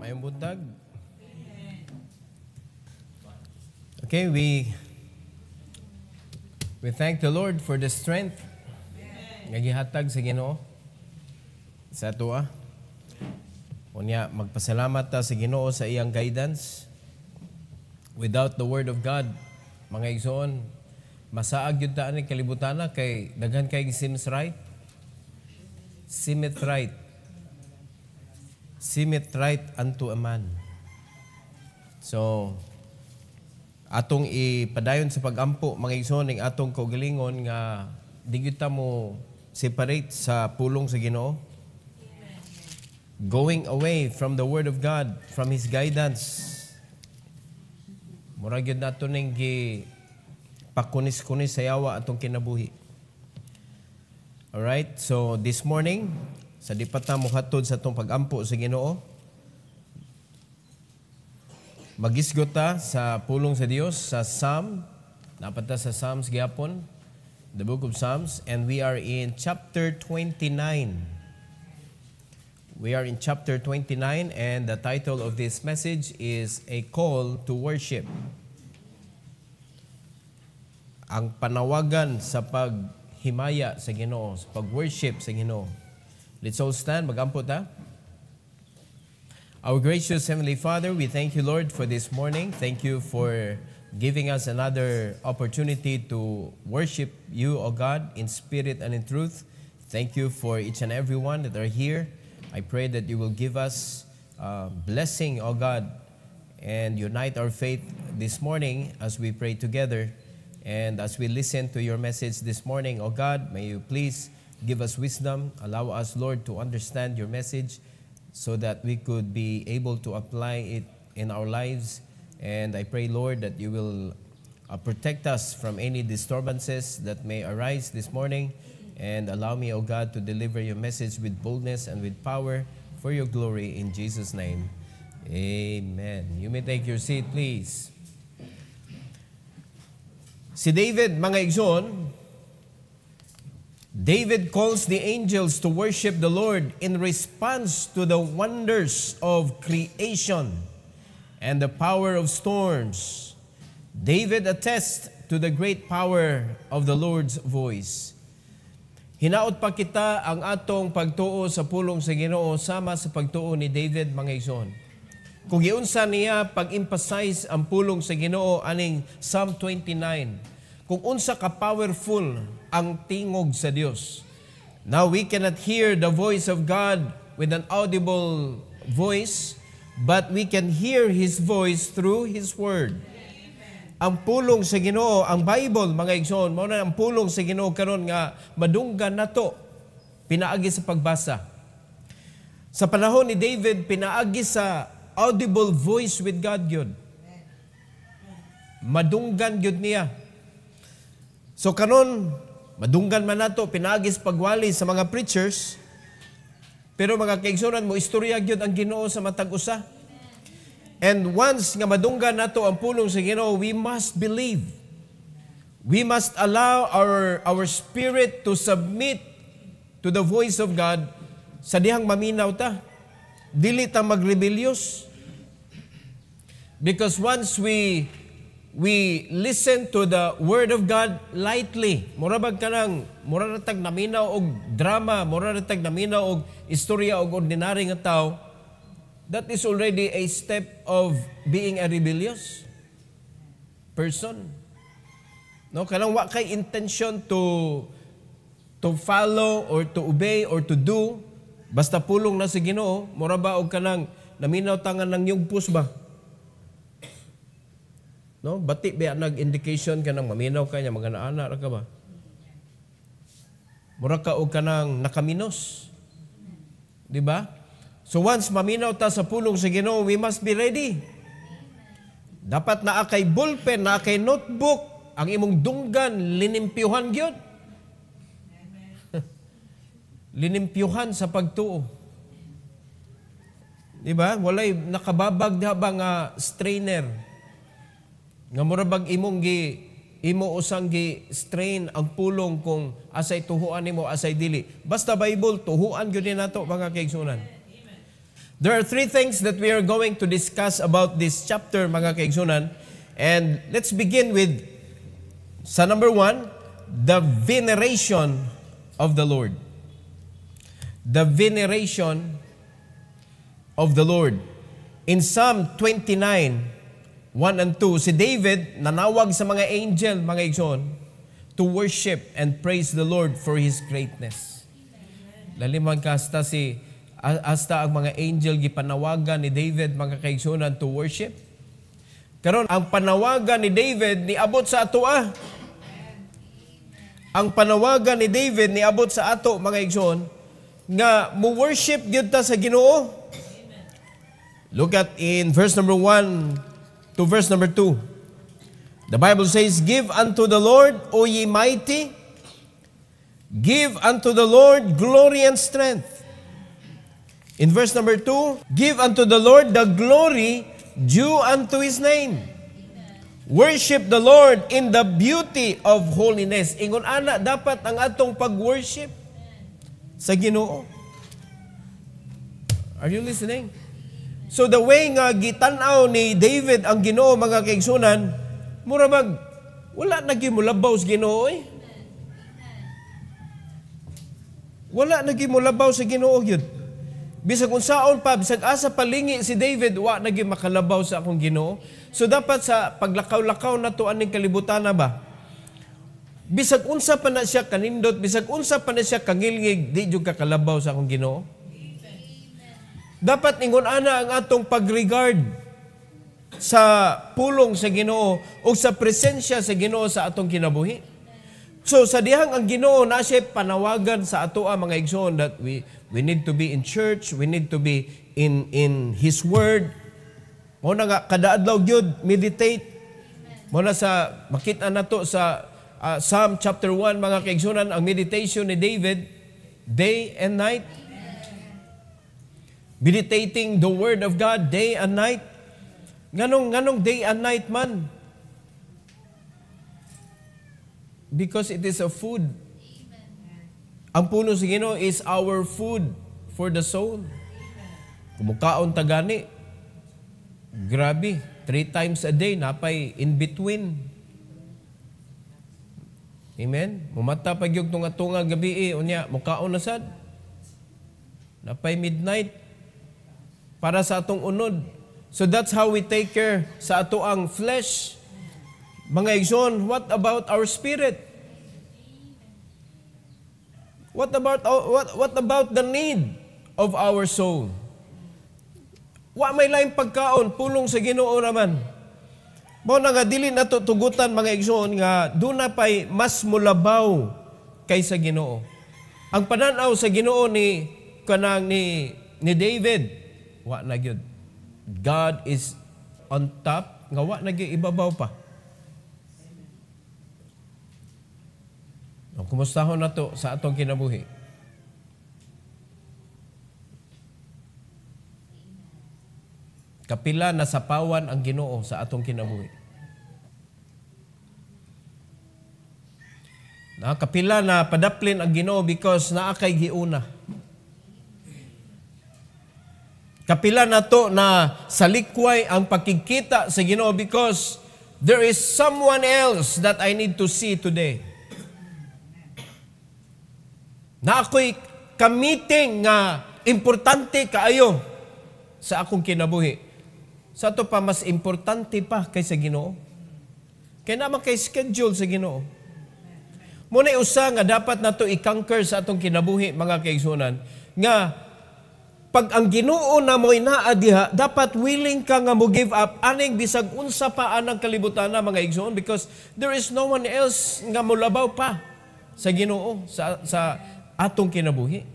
Mayong buntag. Okay, we thank the Lord for the strength nga gihatag sa Ginoo sa atua. Unya magpasalamat ta sa Ginoo sa iyang guidance. Without the word of God, mga igsoon, masaag yun ta ani kalibutana kay daghan kay seems right. Seemeth right unto a man. So, atong ipadayon sa pagampo, mga igsoon, ng atong kaugalingon nga di gyud ta mo separate sa pulong sa Ginoo. Going away from the Word of God, from His guidance. Mura gyud nato ning pakunis-kunis sa yawa atong kinabuhi. Alright, so this morning, sa di pa ta mohatod sa atong pagampo sa Ginoo, magisgot ta sa pulong sa Dios sa Psalm, dapat ta sa Psalms gyapon, the book of Psalms, and we are in chapter 29. We are in chapter 29, and the title of this message is A Call to Worship. Ang panawagan sa paghimaya sa Ginoo, sa pag-worship sa Ginoo. Let's all stand, magampo ta. Our gracious Heavenly Father, we thank you, Lord, for this morning. Thank you for giving us another opportunity to worship you, O God, in spirit and in truth. Thank you for each and every one that are here. I pray that you will give us blessing, O God, and unite our faith this morning as we pray together. And as we listen to your message this morning, O God, may you please give us wisdom. Allow us, Lord, to understand your message so that we could be able to apply it in our lives. And I pray, Lord, that you will protect us from any disturbances that may arise this morning. And allow me, O God, to deliver your message with boldness and with power for your glory in Jesus' name. Amen. You may take your seat, please. Si David, mga igsoon, David calls the angels to worship the Lord in response to the wonders of creation and the power of storms. David attests to the great power of the Lord's voice. Hinaot pa kita ang atong pagtuo sa pulong sa Ginoo sama sa pagtuo ni David, mga igsoon. Kung giunsa niya pag-emphasize ang pulong sa Ginoo aning Psalm 29, kung unsa ka powerful ang tingog sa Dios. Now we cannot hear the voice of God with an audible voice, but we can hear His voice through His Word. Ang pulong sa Ginoo, ang Bible, mga igsoon, mao na ang pulong sa Ginoo karon nga madunggan nato pinaagi sa pagbasa. Sa panahon ni David, pinaagi sa audible voice with God gyud. Madunggan gyud niya. So karon madunggan man nato pinaagi sa pagwali sa mga preachers, pero mga kaigsunan mo istorya gyud ang Ginoo sa matag usa. And once nga madunggan nato ang pulong sa Ginoo, we must believe. We must allow our spirit to submit to the voice of God sa dihang maminaw ta. Dili ta magrebelyos. Because once we listen to the Word of God lightly, murabag ka nang, muraratag naminaw og drama, muraratag naminaw og istorya og ordinary nga tao, that is already a step of being a rebellious person. No, kanang wa kay intention to follow or to obey or to do, basta pulong na sa Ginoo, mura ba og kanang naminaw tangan ng yugpos ba? No, bati ba nag-indication ka nang maminaw ka niya, magana-ana ra ka ba? Mura ka og kanang nakaminos. Di ba? So once maminaw ta sa pulong sa Ginoo, we must be ready. Dapat naa kay ballpen, naa kay notebook, ang imong dunggan linimpyuhan gyud. Linimpyuhan sa pagtuo. Di ba? Walay nakababag diha ba nga strainer. Nga murabag imo usang strain ang pulong kung asay tuhuan nimo asay dili. Basta Bible tuhuan gyud nato mga kaigsunan. There are three things that we are going to discuss about this chapter, mga kaigsunan. And let's begin with, sa number 1, the veneration of the Lord. The veneration of the Lord. In Psalm 29, 1 and 2, si David nanawag sa mga angel, mga igsoon, to worship and praise the Lord for His greatness. Lalimang kasta hasta ang mga angel gipanawagan ni David, mga kaigsunan, to worship. Karon ang panawagan ni David niabot sa ato Ang panawagan ni David niabot sa ato, mga igsoon, nga mo worship gyud ta sa Ginoo. Look at in verse number 1 to verse number 2. The Bible says, "Give unto the Lord, O ye mighty, give unto the Lord glory and strength." In verse number 2, "Give unto the Lord the glory due unto His name. Worship the Lord in the beauty of holiness." Ingon ana, dapat ang atong pag-worship sa Ginoo. Are you listening? So the way nga gitan-aw ni David ang Ginoo, mga kaigsunan, mura wala na gimulabaw sa Ginoo eh. Wala na gimulabaw sa Ginoo yun. Bisag unsaon pa, bisag asa palingi si David, wa naging makalabaw sa akong Ginoo. So dapat sa paglakaw-lakaw na to aning kalibutan na ba? Bisag unsa pa na siya kanindot, bisag unsa pa na siya kangilngig, di jud kakalabaw sa akong Ginoo. Dapat ingon ana ang atong pagregard sa pulong sa Ginoo o sa presensya sa Ginoo sa atong kinabuhi. So sa dihang ang Ginoo na siya panawagan sa ato mga igsoon that we need to be in church, we need to be in His Word. Mo na nga kada adlaw gyud meditate. Mo na sa makita nato sa Psalm chapter 1, mga kaigsunan, ang meditation ni David day and night. Meditating the Word of God day and night. Nganong day and night man? Because it is a food. Ang puno sa Ginoo is our food for the soul. Kumukaon ta gani. Grabe, 3 times a day napay in between. Amen. Mumata pag yung tunga-tunga gabi unya mukaon na sad. Napay midnight para sa atong unod. So that's how we take care sa ato ang flesh. Mga igsoon, what about our spirit? What about the need of our soul? Wa may laing pagkaon, pulong sa Ginoo naman. Mao na nga dili nato tugutan, mga igsoon, nga duna pay mas mulabaw kaysa Ginoo. Ang pananaw sa Ginoo ni David, wa na gyud. God is on top, nga wa na gyud ibabaw pa. Kumustahon na to sa atong kinabuhi. Kapila na sapawan ang Ginoo sa atong kinabuhi. Kapila na padaplin ang Ginoo because naa kay giuna. Kapila na to na salikway ang pagkikita sa Ginoo because there is someone else that I need to see today. Na ako'y kamiting nga importante kaayo sa akong kinabuhi. Sa ito pa, mas importante pa kaysa Ginoo. Kaya naman kay schedule sa Ginoo. Muna usa nga dapat na ito i-conquer sa atong kinabuhi, mga kaigsunan, nga pag ang Ginoo na mo'y naadiha, dapat willing ka nga mo give up aning bisag unsa pa anang kalibutan na, mga igsoon, because there is no one else nga mulabaw pa sa Ginoo, sa atong kinabuhi.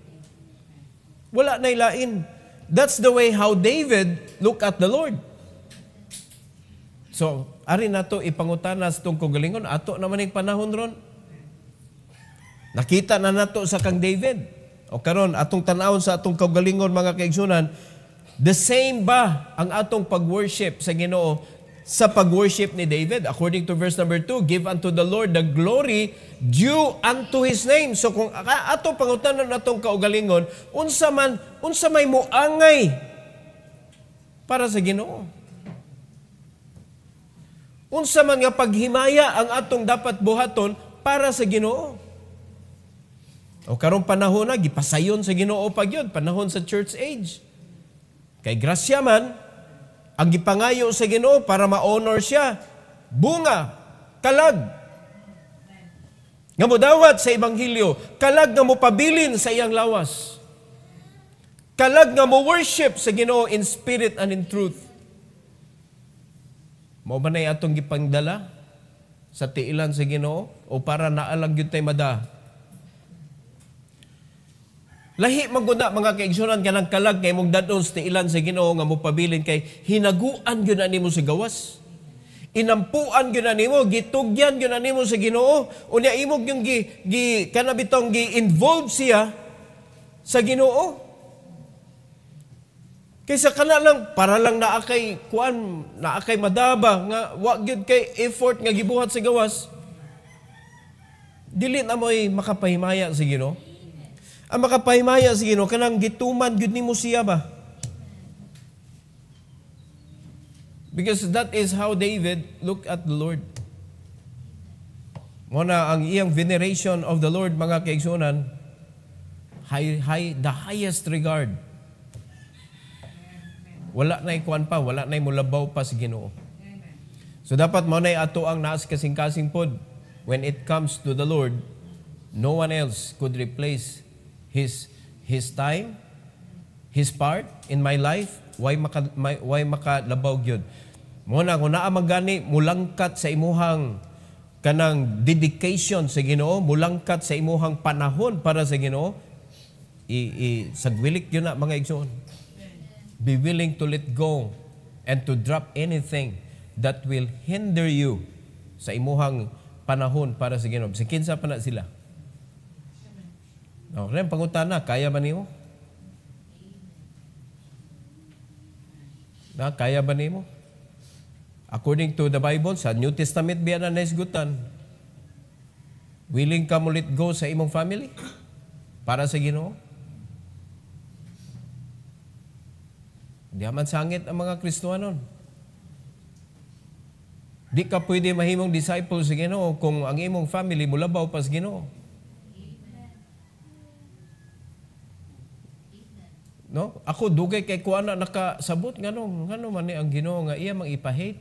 Wala na ilain. That's the way how David looked at the Lord. So, ari na to ipangutana sa itong kagalingon, ato naman yung panahon ron. Nakita na nato sa kang David. O karon atong tanawon sa atong kagalingon, mga kaigsunan, the same ba ang atong pag-worship sa Ginoo sa pag-worship ni David? According to verse number 2, give unto the Lord the glory due unto His name. So kung atong pangutanan natong kaugalingon, unsa may muangay para sa Ginoo. Unsa man nga paghimaya ang atong dapat buhaton para sa Ginoo. O karong panahon na gipasayon sa Ginoo pagyud, panahon sa church age. Kay grasya man ang gipangayo sa Ginoo para ma-honor siya. Bunga, kalag. Nga mo dawat sa Ebanghelyo, kalag nga mo pabilin sa iyang lawas. Kalag nga mo worship sa Ginoo in spirit and in truth. Mao ba nay atong gipangdala sa tiilan sa Ginoo o para naalang gyud tay mada? Lahi maguna mga kaigsunan kanang kalag kay mong dadon sa tiilan sa Ginoo nga mo pabilin kay hinaguan gyud na nimo sa gawas. Inampuan gyud na nimo, gitugyan gyud na nimo sa Ginoo. Unya imo yung kanabitong gi-involve siya sa Ginoo. Kaysa kana lang para lang naakay kuan, naakay madaba nga wa gyud kay effort nga gibuhat sa gawas. Dili na mo'y makapahimaya sa Ginoo. Ang makapahimaya sa Ginoo kanang gituman gyud nimo siya ba? Because that is how David looked at the Lord. Muna ang iyang veneration of the Lord, mga kaigsunan, the highest regard. Wala na ikuan pa, wala na mulabaw pa sa Ginoo. So dapat mo na ato ang naas kasing-kasing pod. When it comes to the Lord, no one else could replace His time, His part in my life. Why makalabaw gyud? Muna kung naa magani mulangkat sa imuhang kanang dedication sa Ginoo, mulangkat sa imuhang panahon para sa Ginoo, sagwilik yun na mga igsoon. Be willing to let go and to drop anything that will hinder you sa imuhang panahon para sa Ginoo. Sa kinsa pa na sila. Okay, pangutana, kaya ba nimo? Kaya ba nimo? According to the Bible, sa New Testament, biya na naisgutan. Willing ka mo let go sa imong family? Para sa Ginoo? Di man sangit ang mga Kristohanon. Di ka pwede mahimong disciple sa Ginoo kung ang imong family mulabaw pa sa Ginoo. No? Ako dugay kay kuana nakasabot ngano man ni ang Ginoo nga iya mang ipahate.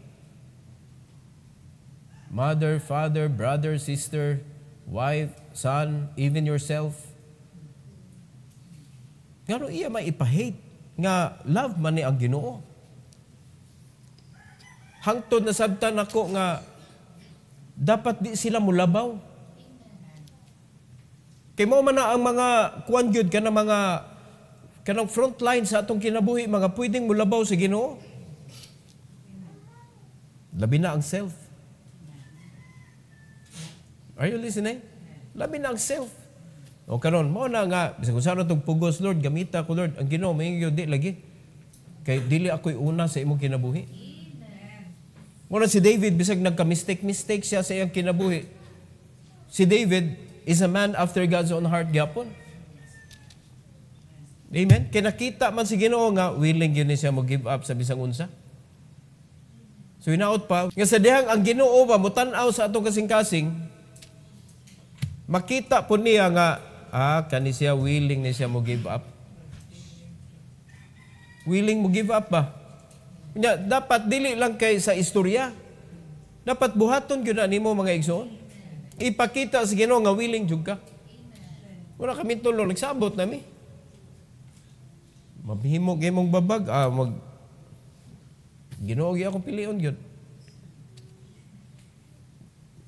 Mother, father, brother, sister, wife, son, even yourself. Ngano iya may ipahate nga love man ni ang Ginoo. Hangtod na sabtan ako nga dapat di sila mulabaw. Kay mo man na ang mga kuan gyud kana mga kanang front line sa atong kinabuhi mga pwedeng mulabaw sa Ginoo. Labi na ang self. Are you listening? Labi na ang self. O karon mo na nga bisag usa tong pugos, Lord, gamita ko Lord ang Ginoo maingyo di lagi. Kay dili ako'y una sa imong kinabuhi. Muna si David bisag nagka-mistake siya sa iyang kinabuhi. Si David is a man after God's own heart gyapon. Amen. Kaya nakita man si Ginoo nga willing yun siya mo give up sa bisang unsa. So hinaot pa nga sa dihang ang Ginoo ba mutan-aw sa atong kasing-kasing, makita po niya nga kani siya willing ni siya mo give up. Willing mo give up ba? Nya dapat dili lang kay sa istorya. Dapat buhaton gyud nimo mga igsoon. Ipakita sa Ginoo nga willing jud ka. Wala kami tulo nagsabot nami. Mabihimo gyud mong babag Ginoo gyud akong pilion gyud.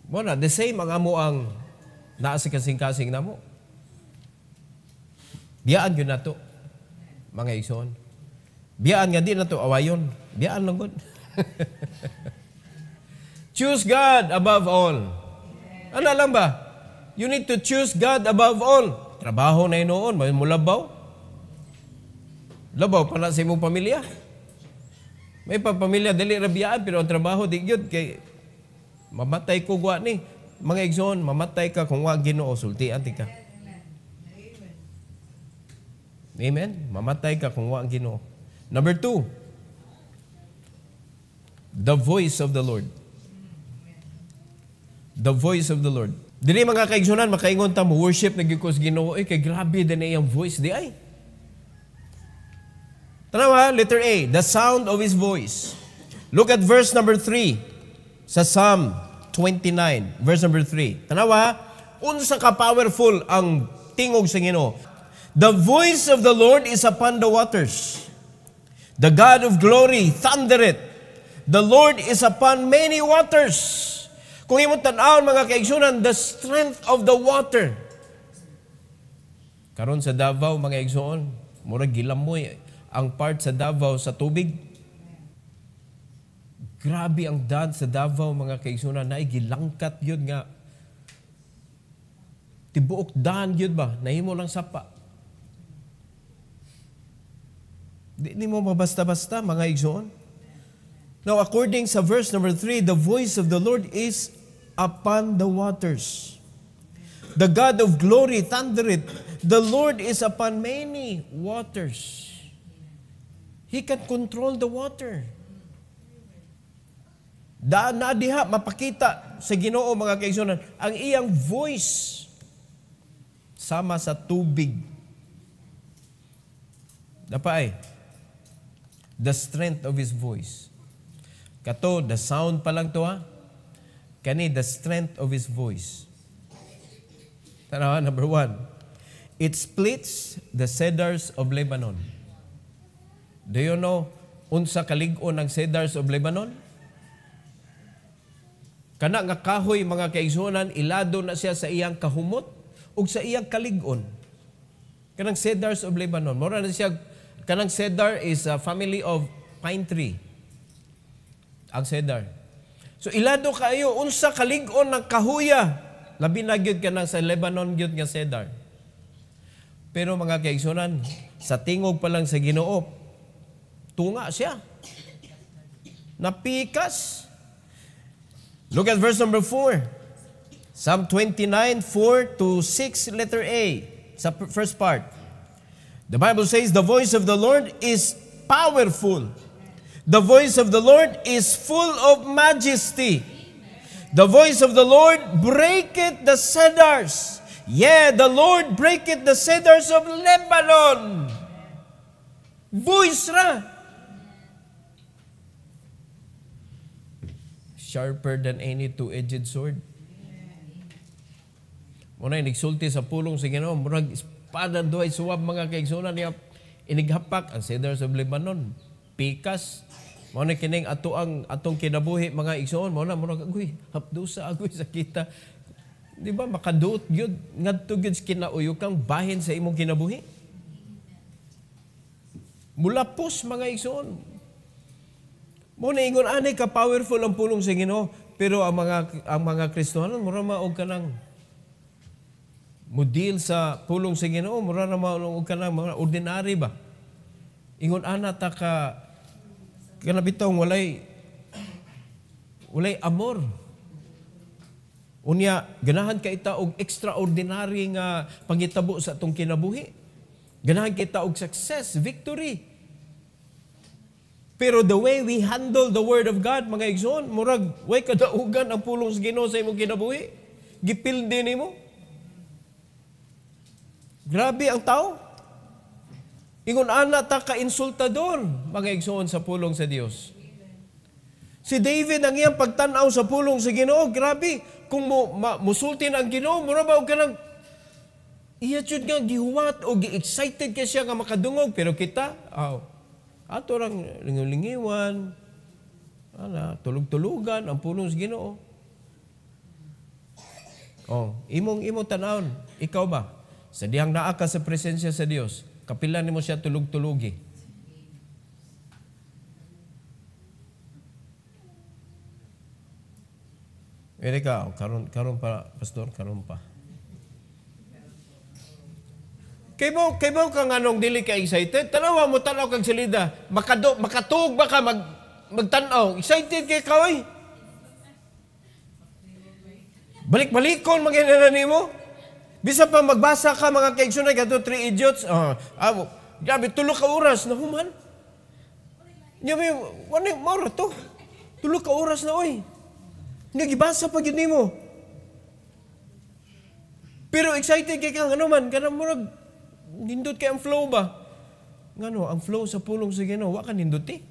Muna the same ang amo ang naa sa kasing-kasing namo. Biyaan gyud nato mga igsoon. Biyaan nga di nato awayon. Biyaan lang gud. Choose God above all. Ano lang ba? You need to choose God above all. Trabaho na inoon, may mulabaw. Labaw pa na sa imong pamilya. May pamilya dili ra biyaan pero ang trabaho di gyud kay mamatay ko gwa ni. Mga igsoon, mamatay ka kung wa Ginoo sultian ti ka. Amen. Mamatay ka kung wa Ginoo. Number 2. The voice of the Lord. The voice of the Lord. Dili mga kaigsunan, makaingon ta mo worship nagikos Ginoo, kay grabe din iyang voice di ay. Tanawa, letter A, the sound of His voice. Look at verse number 3 sa Psalm 29, verse number 3. Tanawa, unsa ka powerful ang tingog sa Ginoo. The voice of the Lord is upon the waters. The God of glory thundereth. The Lord is upon many waters. Kung imong tan-awon mga kaigsunan, the strength of the water. Karon sa Davao mga igsoon, murag gilamoy ang part sa Davao sa tubig. Grabe ang daan sa Davao mga kaigsunan, naay gilangkat yun nga. Tibuok daan yun ba? Nahimo lang sapa. Di mo mabasta-basta mga igsoon. Now, according sa verse number 3, the voice of the Lord is upon the waters. The God of glory thundereth. The Lord is upon many waters. He can control the water. Daan na diha, mapakita sa Ginoo mga kaigsunan, ang iyang voice sama sa tubig. Dapay, the strength of His voice. Kato, the sound pa lang to ha. Kani, the strength of His voice. Tanawa, number 1. It splits the cedars of Lebanon. Do you know, unsa kalig-on ang cedars of Lebanon? Kana nga kahoy mga kaigsunan, ilado na siya sa iyang kahumot ug sa iyang kalig-on. Kanang cedars of Lebanon. Mura na siya, kanang cedar is a family of pine tree. Ang cedar. So ilado kayo, unsa kalig-on ng kahuya. Labi na gyud ka sa Lebanon gyud nga cedar. Pero mga kaigsunan, sa tingog pa lang sa Ginoo, tunga siya. Napikas. Look at verse number 4. Psalm 29, 4 to 6, letter A. Sa first part. The Bible says, the voice of the Lord is powerful. The voice of the Lord is full of majesty. The voice of the Lord breaketh the cedars. Yeah, the Lord breaketh the cedars of Lebanon. Voice ra. Sharper than any two-edged sword. Muna nagsulti sa pulong sa Ginoo, murag espada duay suwab mga kaigsunan niya inighapak ang cedars of Lebanon. Pikas. Muna kining atong kinabuhi mga igsoon, muna agoy hapdusa agoy sa kita. Di ba makaduot gyud ngadto gyud kinauyokang bahin sa imong kinabuhi. Mulapos mga igsoon. Muna ingon ani ka powerful ang pulong sa Ginoo, pero ang mga Kristohanon mura maog kanang model sa pulong sa Ginoo, mura na maog kanang mga ordinary ba. Ingon ana ta ka kanabitong walay amor. Unya ganahan ka ita og extraordinary nga pangitabo sa atong kinabuhi. Ganahan kita og success, victory. Pero the way we handle the Word of God, mga igsoon, murag, way kadaugan ang pulong sa Ginoo sa imong kinabuhi. Gipildi nimo. Grabe ang tao. Ingon ana ta ka insultador, mga igsoon sa pulong sa Dios. Si David ang iyang pagtan-aw sa pulong sa Ginoo, grabe. Kung musultin ang Ginoo, mura ba og kanang iya jud nga gihuwat o gi-excited kay siya nga makadungog, pero kita, ato rang lingiwan, tulog-tulugan ang pulong sa Ginoo. Imong tanawon, ikaw ba? Sa dihang naa ka sa presensya sa Dios, kapilan nimo siya tulog-tulugi. Erika, karon pa, pastor, karon pa. Kay mo kang anong dili ka excited? Tanawa mo tanaw kag salida. Makatug ba ka magtanaw? Excited kay kaway? Balik-balikon maginanan nimo. Bisa pa magbasa ka mga kaigsunay kadto 3 idiots. Grabe tulo ka oras na human. Yabi, wala maura to. Tulo ka oras na, oy. Nga gibasa pa yun mo. Pero excited kay kang ano man, kanang murag, nindot kay ang flow ba? Ngano, ang flow sa pulong sa Ginoo, wa ka nindot eh.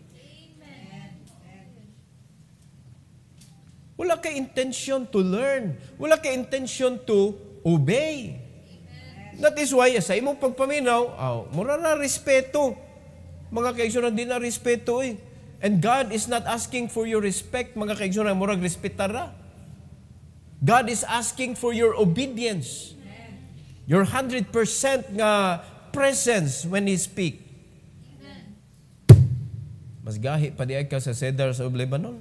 Wala ka intention to learn. Wala ka intention to obey. That is why, sa imong pagpaminaw, mura na respeto. Mga kaigsunan, di na respeto eh. And God is not asking for your respect, mga kaigsunan, murag respetara. God is asking for your obedience. Your 100% nga presence when He speak. Mas gahi pa di ay ka sa cedars of Lebanon.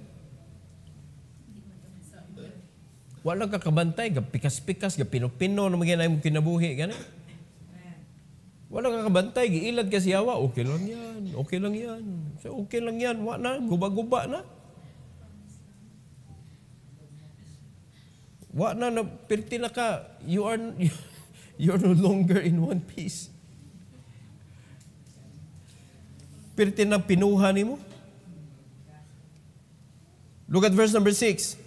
Wala ka kabantay, pikas-pikas, pinupino na magiging mong kinabuhi. Gani? Wala ka kabantay, giilad ka siyawa, okay lang yan, okay lang yan. So, okay lang yan, wala na, guba-guba na. Wala na, pirti na ka, you're no longer in one piece. Pirti na pinuha ni mo. Look at verse number 6.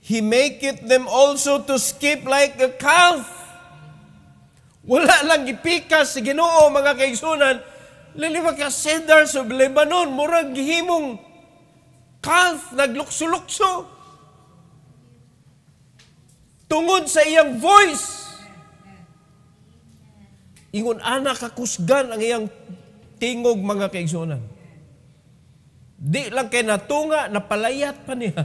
He maketh them also to skip like a calf. Wala lang gipikas sa Ginoo, mga kaigsunan. Liliwa ka cedars of Lebanon, murag gihimong calf, naglukso-lukso. Tungod sa iyang voice. Ingon anak kakusgan ang iyang tingog, mga kaigsunan. Di lang kay natunga, napalayat pa niya.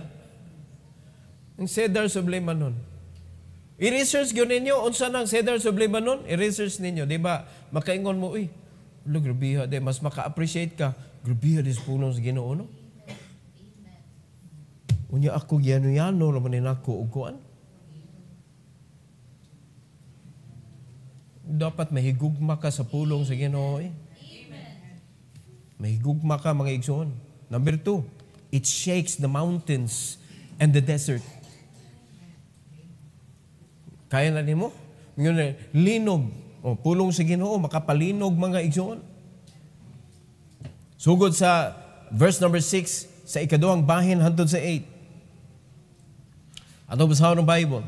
Ang cedars of Lebanon. I-research yun ninyo, unsa nang cedars of Lebanon, i-research ninyo. Di ba, makaingon mo, uy, grabiha, di, mas maka-appreciate ka, grabiha, dis punong sa Ginoo, no? Unya ako, yano-yano, naman ako, uguan. Dapat mahigugma ka sa pulong sa Ginoo, eh. Mahigugma ka, mga igsoon. Number 2, it shakes the mountains and the desert. Kaya na nimo? Ngayon, linog. Pulong sa Ginoo, makapalinog, mga igsoon. Sugod sa verse number 6, sa ikaduhang bahin hangtod sa 8. Ato basahan ng Bible.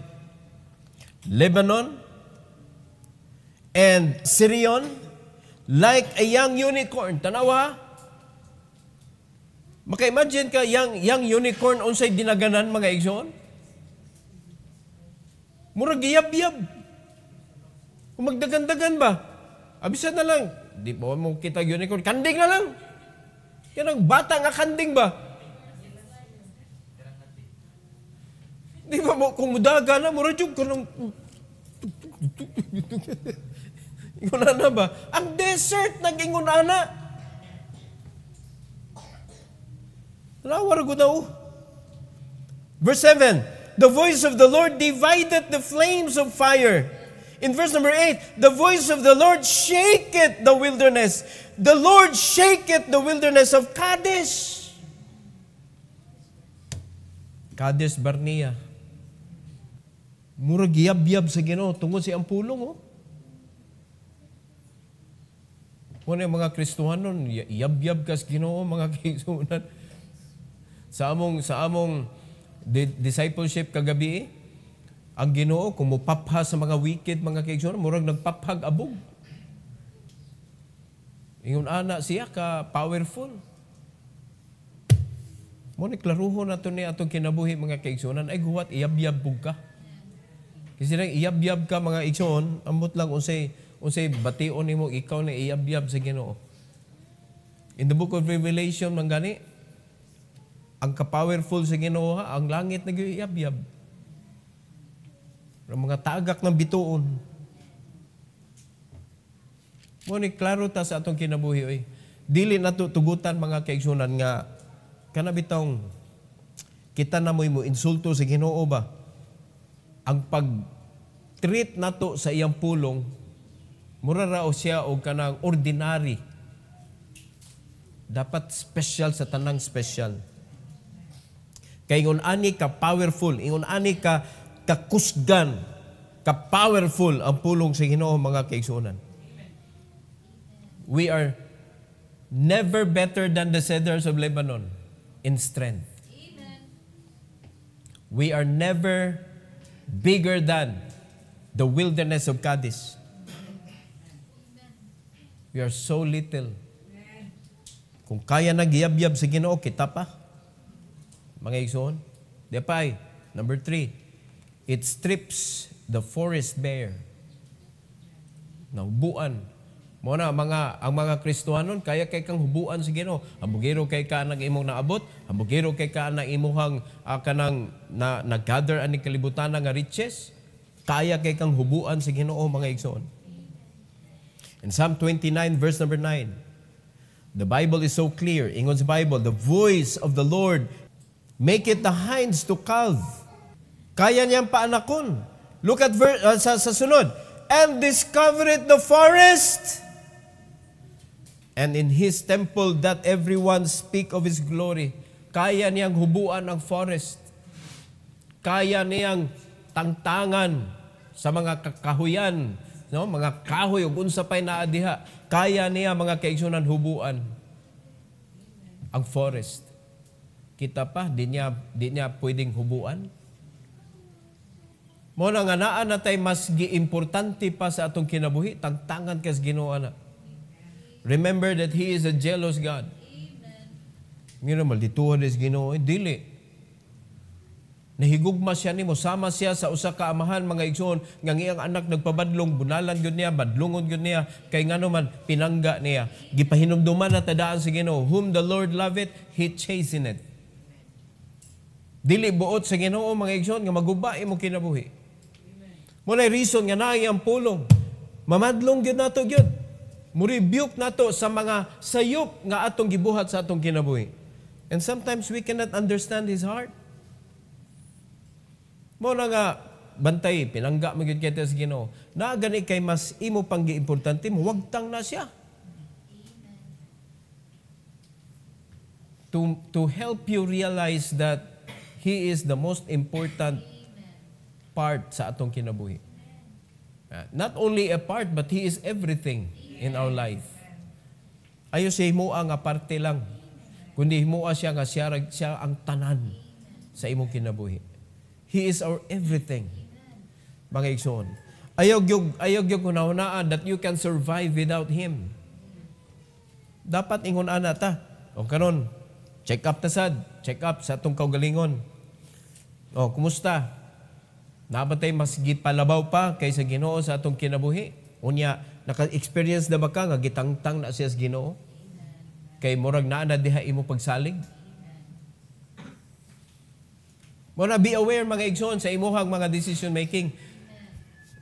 Lebanon and Sirion like a young unicorn. Tanawa. Maka-imagine ka, young unicorn unsay dinaganan, mga igsoon? Murag giyab-yab. Kung magdagan-dagan ba? Abisan na lang. Di ba mo kita unicorn? Kanding na lang. Yan ang bata nga kanding ba? Di ba mo, kung mudaga na, murag yung kanang... Ingon na ba? Ang desert nag-ingon na. Lawar ko daw. Verse 7. The voice of the Lord divideth the flames of fire. In verse number 8, the voice of the Lord shaketh the wilderness. The Lord shaketh the wilderness of Kadesh. Kadesh Barnea. Murag yab-yab sa Ginoo tungod sa iyang pulong, oh. Kung yung mga Kristohanon, yab-yab ka sa Ginoo, mga kaigsunan. Sa among discipleship kagabi, ang Ginoo kung mupapha sa mga wicked, mga kaigsunan, murag nagpaphag abog. Ingon ana siya ka powerful. Mo ni klaruhon nato ni atong kinabuhi, mga kaigsunan, ay guwat iyab-yab pug ka. Kasi nang iyab-yab ka, mga igsoon, ambot lang unsay bation nimo ikaw na iyab-yab sa Ginoo. In the book of Revelation man gani, ang ka-powerful sa Ginoo, ang langit nag-iyab-yab. Ang mga tagak ng bituon. Mo ni klaro ta sa atong kinabuhi, oy. Dili nato tugutan, mga kaigsunan, nga kanabitong kita na mo insulto sa Ginoo ba? Ang pag-treat nato sa iyang pulong, mura rao siya o kanang ordinary. Dapat special sa tanang special. Kaya ingon ani ka powerful, ingon ani ka kakusgan, ka powerful ang pulong sa Ginoo, mga kaigsunan. We are never better than the cedars of Lebanon in strength. Amen. We are never bigger than the wilderness of Kadesh. We are so little. Kung kaya nagyab-yab sa Ginoo, kita pa. Mga igsoon. Depay. Number 3, it strips the forest bare. Nahubuan. Muna ang mga Kristohanon, kaya kay kang hubuan sa Ginoo. Hambugiro kay ka nang imong naabot, hambugiro kay ka nang imuhang kanang nag-gather ani kalibutan nga riches. Kaya kay kang hubuan sa Ginoo, mga igsoon. In Psalm 29 verse number 9, the Bible is so clear. Ingon sa Bible, the voice of the Lord make it the hinds to calve. Kaya niyang paanakon. Look at sa sunod. And discovered the forest. And in His temple that everyone speak of His glory. Kaya niyang hubuan ang forest. Kaya niyang tangtangan sa mga kahuyan, no? Mga kahoy ug unsa pay naa diha. Kaya niya mga kaigsunan hubuan ang forest. Kita pa di niya pwedeng hubuan. Mo na nga naa natay mas giimportante pa sa atong kinabuhi tangtangan kas Ginoo ana. Remember that He is a jealous God. Ngino maldituhan des Ginoo dili. Nahigugma siya nimo, sama siya sa usa ka amahan mga igsoon nga iyang anak nagpabadlong, bunalan gyud niya, badlongon gyud niya, kay ngano man pinangga niya. Gipahinumduman na tadaan sa Ginoo, whom the Lord loveth, He chasteneth. Dili buot sa Ginoo mga igsoon nga maguba imong kinabuhi. Mo reason nga naay ang pulong. Mamadlong gyud nato gyud. Mo-rebuke nato sa mga sayop nga atong gibuhat sa atong kinabuhi. And sometimes we cannot understand His heart. Mo na nga bantay pinangga mo gyud kay sa Ginoo. Na gani kay mas imo pang giimportante mo, wagtang na siya. To help you realize that He is the most important part sa atong kinabuhi. Not only a part, but He is everything in our life. Ayo siya himoa nga parte lang. Kundi himoa siya nga siya ang tanan sa imong kinabuhi. He is our everything. Mga igsoon. Ayog yung hunahunaan that you can survive without Him. Dapat ingon ana ta. O karon, check up ta sad. Check up sa atong kaugalingon. O, kumusta? Nabatay mas gipalabaw pa kaysa Ginoo sa atong kinabuhi. Unya, naka-experience na ba ka nga gitangtang na siya sa Ginoo? Kay murag naa na diha imo pagsalig. Muna be aware mga igsoon sa imuhang mga decision making.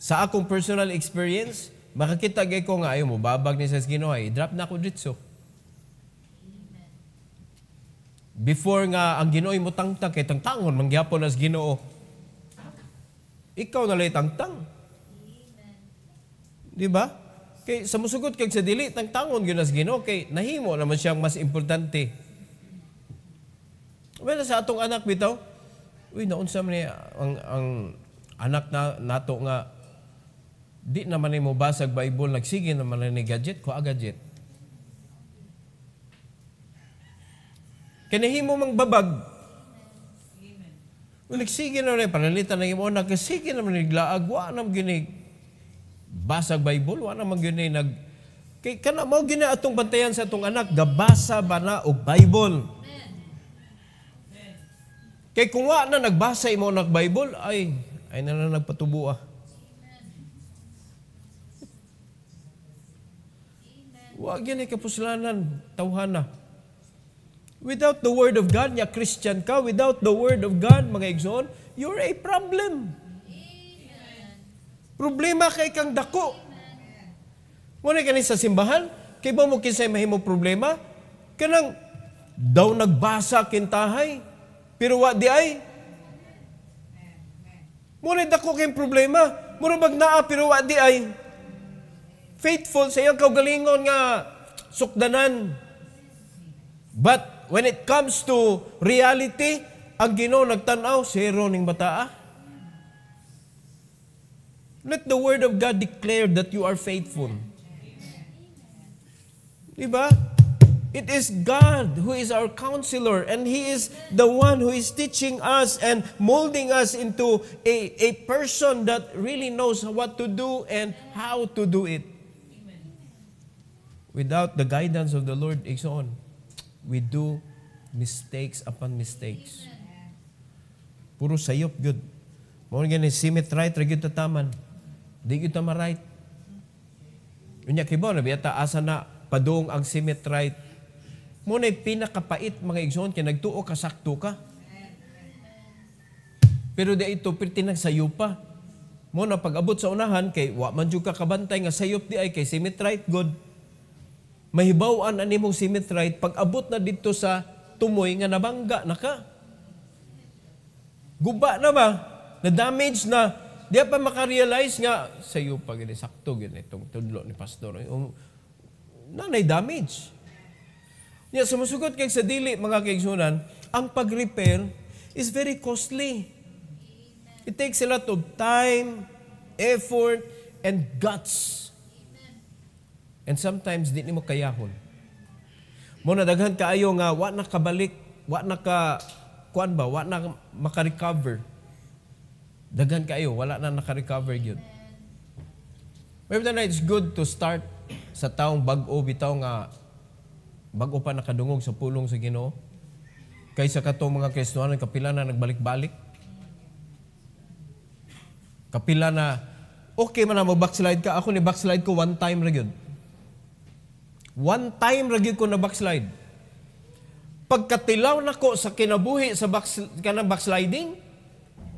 Sa akong personal experience, makakita gay ko nga ayaw mo babag ni sa Ginoo ay drop na ko ditso. Before nga ang Ginoo mo tangtang kay tangtangon mangyapon as Ginoo. Ikaw na lay tangtang. Di ba? Kay sa musugot kay sa dili tangtangon gyud as Ginoo kay nahimo naman siyang mas importante. Well, sa atong anak bitaw, uy, naunsa man niya ang anak nato nga di naman mo basag Bible, nagsige naman ni gadget, ko gadget. Kanahimo mang babag. Amen. Nagsige naman panalitan ng imo, nagsige naman ni glaag, wa naman gini basag Bible, wa naman gini kay kana mao gini atong bantayan sa atong anak, gabasa ba na og Bible. Kay kung wa na nagbasa imo ng Bible, ay na nagpatubo ah. Wa gyud kapuslanan tawhana. Without the Word of God, ya Christian ka, without the Word of God, mga igsoon, you're a problem. Problema kay kang dako. Muna kani sa simbahan, kay ba mo kinsay mahimo problema? Kanang daw nagbasa kintahay, pero wa di ay. Muna dako kay problema. Muna bag naa, pero wa di ay. Faithful sa iyang kaugalingon nga sukdanan. But when it comes to reality, ang Ginoo nagtanaw, zero ning bataa. Let the Word of God declare that you are faithful. Diba? It is God who is our counselor, and He is the one who is teaching us and molding us into a person that really knows what to do and how to do it. Without the guidance of the Lord, Igsoon, we do mistakes upon mistakes. Puro sayop, good. Mga ganyan, simit right, ragid tataman. Di yun tama right. Unya kibaw, nabiyata, asa na padung ang simit right. Muna'y pinakapait, mga igsoon, kaya nagtuo ka, sakto ka. Pero di ito, pirtinang sayo pa. Muna, pag abot sa unahan, kay wa man jud ka kabantay nga sayop di ay, kay simit right, good. Mahibawaan ani mong simit right, pag abot na dito sa tumoy nga nabangga na ka. Guba na ba? Na-damage na. Di pa makarealize nga, sayo pa gini, sakto gini, itong tudlo ni pastor. Nanay damage. Yeah, sumusugot kay sa dili, mga kaigsunan, ang pag-repair is very costly. It takes a lot of time, effort, and guts. And sometimes, di mo kayahon. Muna, daghan kaayo nga, wa na kabalik, wa na maka-recover. Daghan kaayo, wala na naka-recover yun. Maybe na it's good to start sa taong bag-o, bitaw nga, bago pa nakadungog sa pulong sa Ginoo. Kaysa katong mga Kristohanon, kapila na nagbalik-balik. Kapila na, okay man na mag-backslide ka. Ako ni backslide ko one time ra gyud. One time ra gyud ko na backslide. Pagkatilaw nako sa kinabuhi sa kanang backsliding,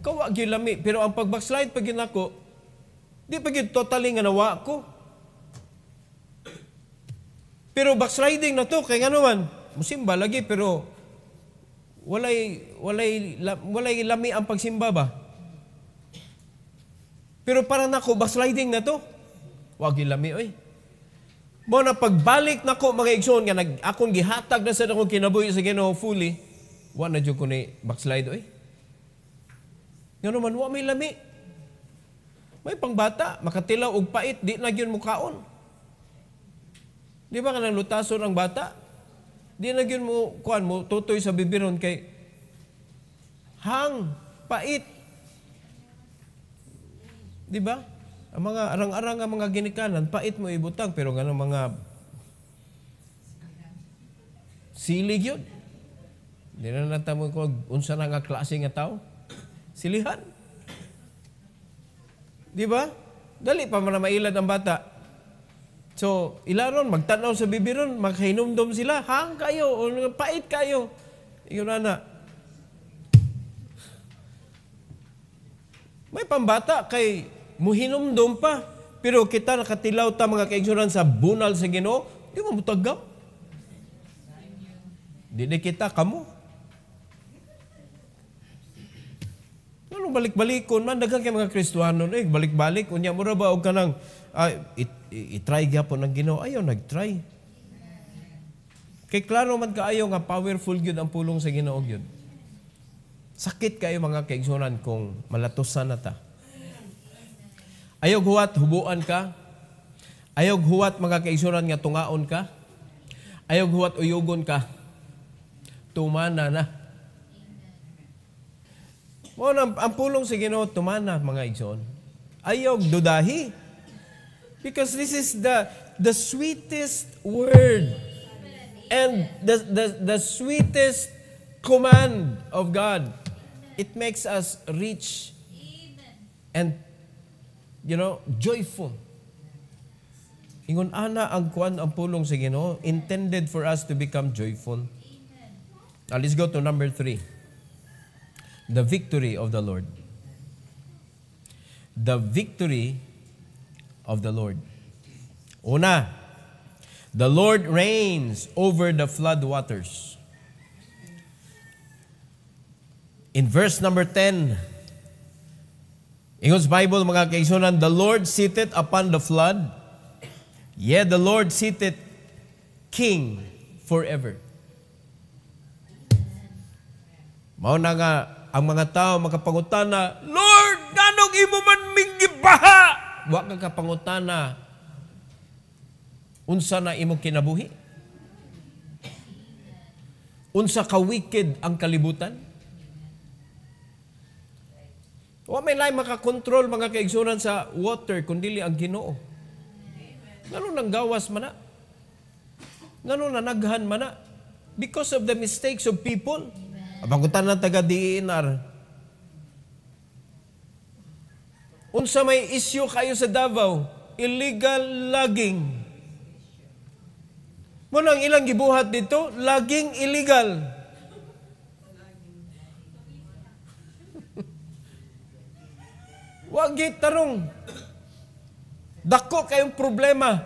kawa gyud lami. Pero ang pag-backslide pag nako, di pa gyud totally nga nawa ko. Pero backsliding na to, kaya nga naman, musimba lagi, pero walay lami ang pagsimba ba? Pero para nako, backsliding na to, wag yung lami, oy. Mo na pagbalik nako, mga igsoon, nga akong gihatag na sa akong kinabuhi sa Ginoo fully, wa na dyan ko ni backslide, oy. Nga naman, wa may lami. May pangbata, makatilaw og pait, di na yun mukaon. Di ba ka nang lutason ang bata? Di na yun mo, tutoy sa bibiron kay hang, pait. Di ba? Ang mga arang-arang ang mga ginikanan, pait mo ibutang, pero nga ng mga silig yun. Di na natamo ko, unsa na nga klase nga tao? Silihan. Di ba? Dali pa man na mailad ang bata. So, ilaron, magtanaw sa bibiron, magkahinumdom sila, hang kayo, o pait kayo. Iyon na. May pambata kay muhinumdom pa. Pero kita nakatilaw ta mga kaigsunan sa bunal sa Ginoo, di mo mutagam. Di kita kamo. Ano balik-balikon man, daghang kay mga Kristohanon, balik-balik, unya mo ra ba, og kanang, i-try gyapon ng Ginoo, ayaw nag-try. Kay klaro man kaayo nga powerful gyud ang pulong sa Ginoo gyud. Sakit kayo mga kaigsunan kung malatusan na ta. Ayaw huwat hubuan ka. Ayaw huwat mga kaigsunan nga tungaon ka. Ayaw huwat uyugon ka. Tumana na. Ang pulong sa Ginoo tumana mga igsoon. Ayaw dudahi. Because this is the sweetest word and the sweetest command of God. It makes us rich and, joyful. Ingon ana ang pulong sa Ginoo intended for us to become joyful. Now let's go to number 3. The victory of the Lord. The victory of the Lord. Una, the Lord reigns over the flood waters. In verse number 10, Ingon's Bible, mga kaigsunan, the Lord sitteth upon the flood, yea, the Lord sitteth King forever. Mao na nga, ang mga tao makapangutana, Lord, ganong imo man minggibaha? Wa ka kapangutana, unsa na imong kinabuhi? Unsa ka wicked ang kalibutan? Wa may lain makakontrol mga kaigsunan sa water kundi ang Ginoo. Ngano nang gawas man na? Ngano nanaghan man na? Because of the mistakes of people. Abangutan ng taga-DNR. Unsa may issue kayo sa Davao? Illegal logging. Muna ang ilang gibuhat dito, logging illegal. Wag tarong. Dako kayong problema.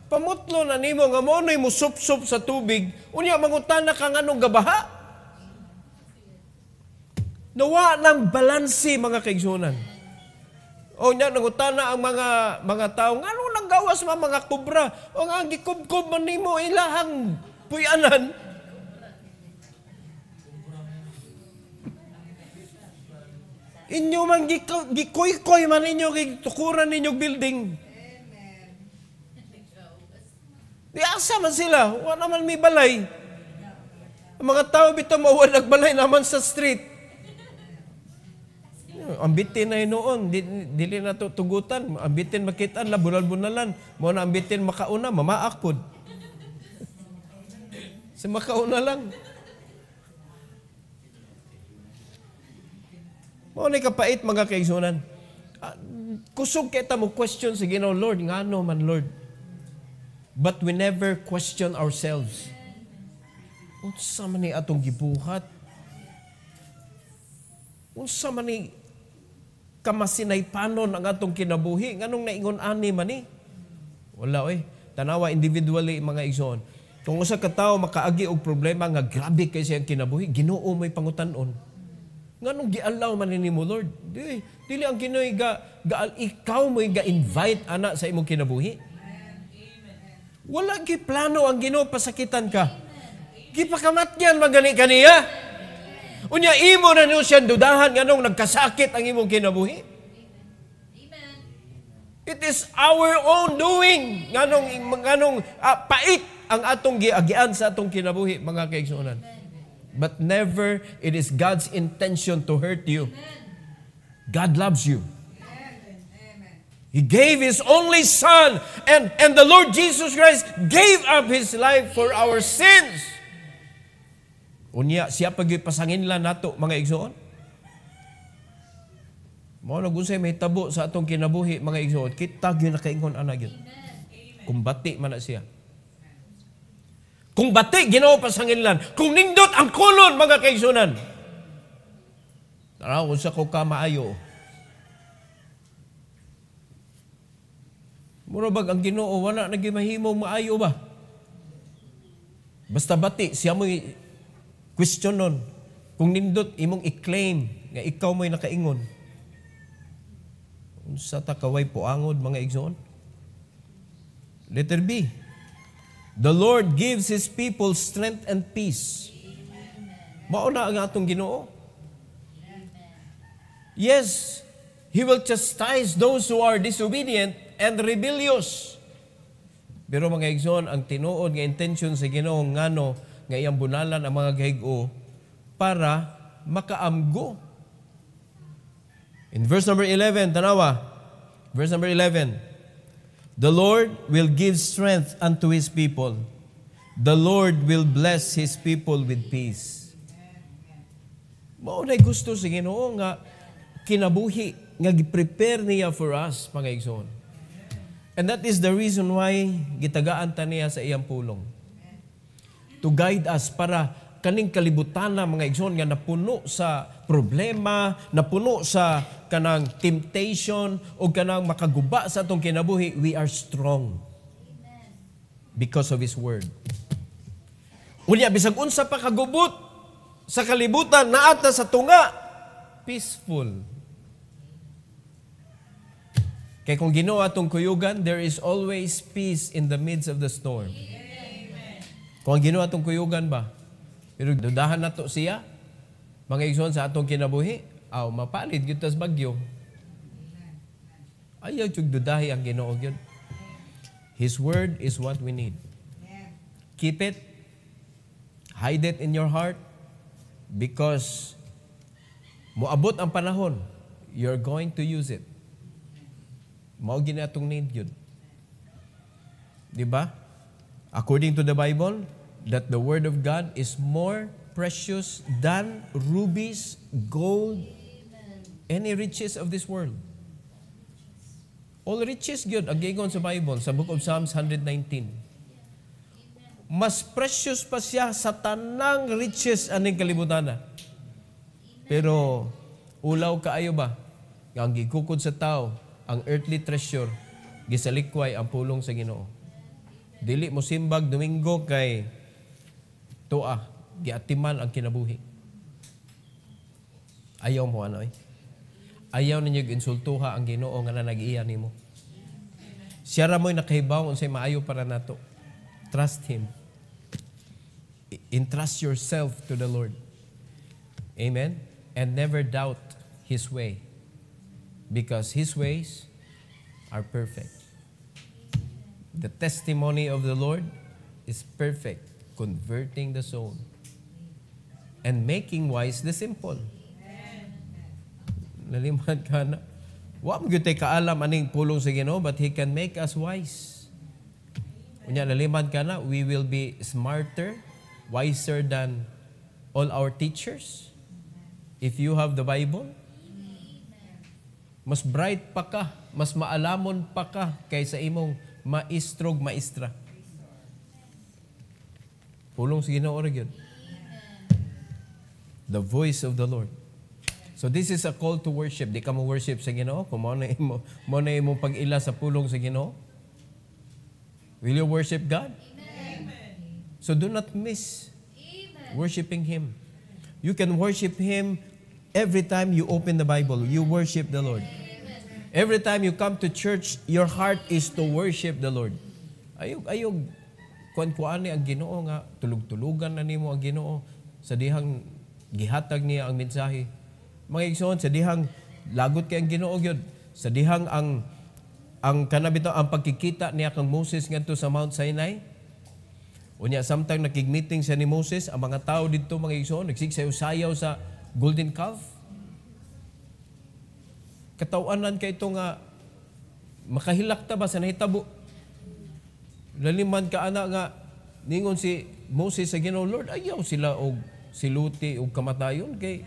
Pamutlo na nimo nga mo noy mo sup-sup sa tubig, unya mangutana ka nganong gabaha. Nawa ng balansi mga kaigsunan. O nya nangutana ang mga tao, ngano nang gawas mga kubra? O nga gikubkob man nimo ilahang puyanan. Inyo man gikoy-koy man ninyo tukuran ninyo building. Di asa man sila, wala naman may balay. Ang mga tao bitaw mawala nagbalay naman sa street. Ang bitin na noon, dili na tugutan. Ang bitin makitaan, bunal-bunalan. Mo na ang bitin makauna, mamaak pod. Si makauna lang. Mo ni kapait mga kaigsunan. Kusog kita mo question sa Ginoo, Lord, ngano man Lord. But we never question ourselves. Unsa man ni atong gibuhat? Unsa man ni kamasinaypanon ang atong kinabuhi? Nganong naingon ani man ni? Wala oy. Tanawa individually mga igsoon. Kung usa ka tawo makaagi og problema nga grabe kay siyang kinabuhi, Ginoo may pangutan-on. Nganong gialaw man nimo Lord? Dili ang Ginoo ikaw mo ga-invite ana sa imong kinabuhi. Wala gi plano ang Ginoo pasakitan ka. Gipakamatyan magani kaniya. Unya imo na niyo siya dudahan nganong nagkasakit ang imong kinabuhi. It is our own doing. Nganong pait ang atong giagian sa atong kinabuhi mga kaigsuonan. But never it is God's intention to hurt you. God loves you. He gave His only Son, and the Lord Jesus Christ gave up His life for our sins. Unya, siya pagipasanginlan nato, mga igsoon. Mao nagunsay may tabo sa atong kinabuhi, mga igsoon. Kita gyud nakaingon ana gyud. Kung bati man na siya. Kung bati, Ginoo pasanginlan. Kung nindot ang kulon, mga kaigsunan. Tara, unsa ko ka maayo. Murabag ang Ginoo, wala nagimahimo maayo ba? Basta bati, siya mo'y question nun. Kung nindot, imong i-claim nga ikaw mo'y nakaingon. Unsa ta kaway puangod, mga igsoon? Letter B. The Lord gives His people strength and peace. Mao na ang atong Ginoo. Yes, He will chastise those who are disobedient and rebellious. Pero mga igsoon, ang tinuod nga intention sa Ginoo ngano nga iyang bunalan ang mga gahig-o para makaamgo. In verse number 11, tanawa. Verse number 11. The Lord will give strength unto His people. The Lord will bless His people with peace. Mao nay gusto sa Ginoo nga kinabuhi nga gi-prepare niya for us, mga igsoon. And that is the reason why gitagaan ta niya sa iyang pulong. To guide us para kaning kalibutan na mga igsoon nga napuno sa problema, napuno sa kanang temptation o kanang makaguba sa atong kinabuhi, we are strong because of His Word. Unya, bisag unsa pa kagubot sa kalibutan, naata sa tunga, peaceful. Kaya kung Ginoo atong kuyugan, there is always peace in the midst of the storm. Kung ang Ginoo atong kuyugan ba, pero dudahan nato siya, mga igsoon sa atong kinabuhi, mapalit gyud tas bagyo. Ayaw jud dudahi ang Ginoo gyud. His Word is what we need. Keep it, Hide it in your heart because moabot ang panahon, you're going to use it. Mao gini atong need yun. Di ba? According to the Bible, that the Word of God is more precious than rubies, gold, any riches of this world. All riches gyud ang giingon sa Bible sa Book of Psalms 119. Mas precious pa siya sa tanang riches aning kalibutan. Pero ulaw kaayo ba nga ang gikukod sa tao ang earthly treasure gisalikway ang pulong sa Ginoo. Dili mo simbag Domingo kay tuwa giatiman ang kinabuhi. Ayaw mo ano eh. Ayaw ninyo insultuha ang Ginoo nga nag-iya nimo. Siya ra mo'y nakahibaw unsay maayo para nato. Trust Him. Entrust yourself to the Lord. Amen? And never doubt His way. Because His ways are perfect. The testimony of the Lord is perfect, converting the soul and making wise the simple. Naliman ka na. Wa mo gyud tay kaalam aning pulong sa Ginoo, but He can make us wise. Unya naliman ka na, we will be smarter, wiser than all our teachers. If you have the Bible, mas bright pa ka, mas maalamon pa ka kaysa imong maestrog maestra. Pulong sa Ginoo ra gyud. The voice of the Lord. So this is a call to worship. Di ka mo worship sa Ginoo kung mo na imong pag-ila sa pulong sa Ginoo. Will you worship God? Amen. So do not miss worshiping Him. You can worship Him every time you open the Bible. You worship the Lord. Every time you come to church, your heart is to worship the Lord. Ayog kuan ni ang Ginoo nga tulog-tulugan na nimo ang Ginoo sa dihang gihatag niya ang mensahe. Mga igsoon, sa dihang lagot kay ang Ginoo gyud, sa dihang ang kanabito ang pagkikita niya kang Moses ngadto sa Mount Sinai. Unya samtang nakig-meeting siya ni Moses, ang mga tao didto mga igsoon nagsigsayaw-sayaw sa golden calf. Katawanan kay ito nga makahilak ta ba sa nahitabo. Laliman ka ana nga ningon si Moses sa Ginoo, Lord, ayaw sila og siluti og kamatayon kay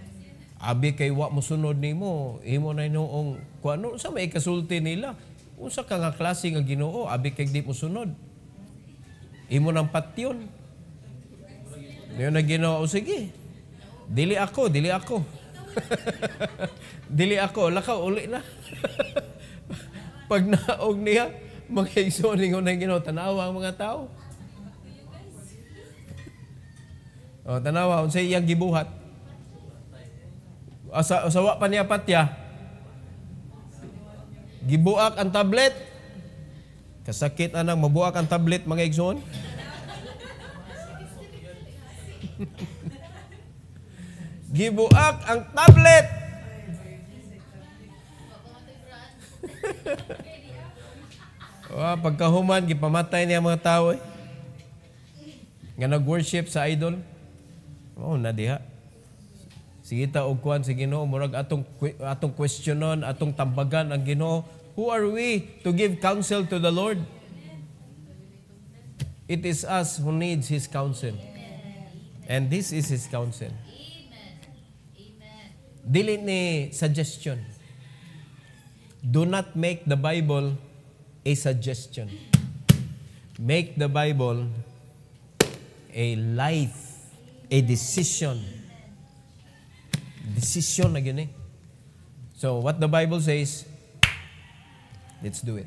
abi kay wa mo sunod nimo, imo na noong kuano sa may kasulti nila. Unsa ka nga klase nga Ginoo, abi kay di mo sunod. Imo nang patyon. Ngayon na Ginoo, sige. Dili ako. Dili ako, lakaw uli na. Pag naog niya, mga igsoon nga na Ginoo, tanawa ang mga tao. O, tanawa, unsay iyang gibuhat. Asawa pa niya patya. Gibuak ang tablet. Kasakit anang mabuak ang tablet mga igsoon. Gibuak ang tablet. Pagkahuman, gipamatay niya mga tao eh. Nga nag-worship sa idol. Na diha. Sige ta og kuan sa Ginoo, murag atong questionon, atong tambagan ang Ginoo. Who are we to give counsel to the Lord? It is us who needs His counsel. And this is His counsel. Dili ni suggestion. Do not make the Bible a suggestion. Make the Bible a life, a decision. Decision na gini. So what the Bible says, let's do it.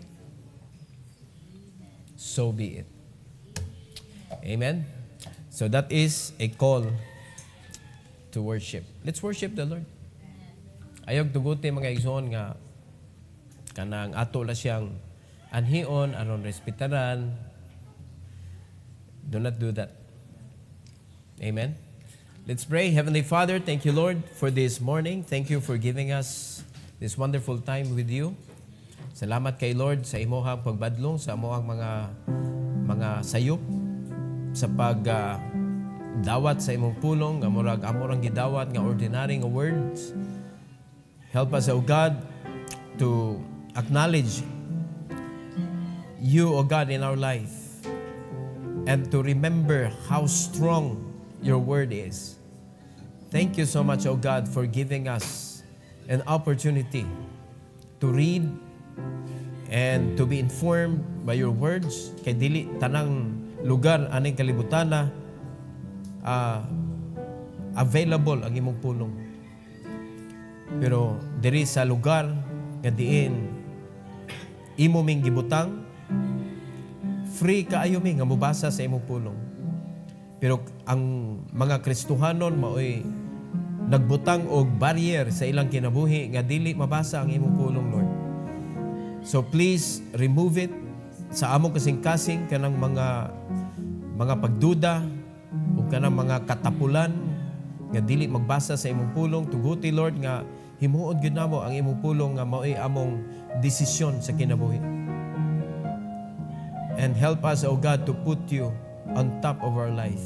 So be it. Amen? So that is a call to worship. Let's worship the Lord. Ayog tuguti mga igsoon nga kanang ato la siyang anhion, aron respetaran. Do not do that. Amen? Let's pray. Heavenly Father, thank you, Lord, for this morning. Thank you for giving us this wonderful time with you. Salamat kay Lord sa imohang pagbadlong, sa imohang mga sayop sa dawat sa imong pulong, nga murag amorang gidawat nga ordinary nga words. Help us, O God, to acknowledge you, O God, in our life, and to remember how strong your word is. Thank you so much, O God, for giving us an opportunity to read and to be informed by your words. Kay dili tanang lugar aning kalibutan na available ang imong pulong. Pero diri sa lugar nga diin imo ming gibutang, free kaayo mi nga mubasa sa imong pulong. Pero ang mga Kristohanon maoy nagbutang og barrier sa ilang kinabuhi nga dili mabasa ang imong pulong, Lord. So please remove it sa among kasing-kasing kanang mga pagduda o kanang mga katapulan nga dili magbasa sa imong pulong. Tuguti, Lord, nga himuon gyud namo ang imong pulong nga maoy among desisyon sa kinabuhi. And help us, O God, to put you on top of our life.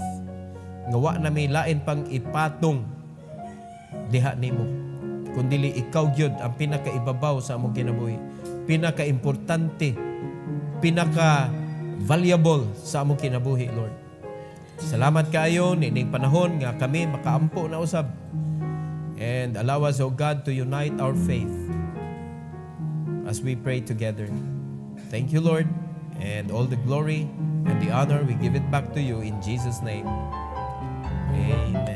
Nga wa na may lain pang ipatong diha nimo, kundili ikaw gyud ang pinakaibabaw sa among kinabuhi, pinaka-importante, pinaka-valuable sa among kinabuhi, Lord. Salamat kaayo nining panahon nga kami makaampo na usab. And allow us, O God, to unite our faith as we pray together. Thank you, Lord, and all the glory and the honor we give it back to you in Jesus' name. Amen.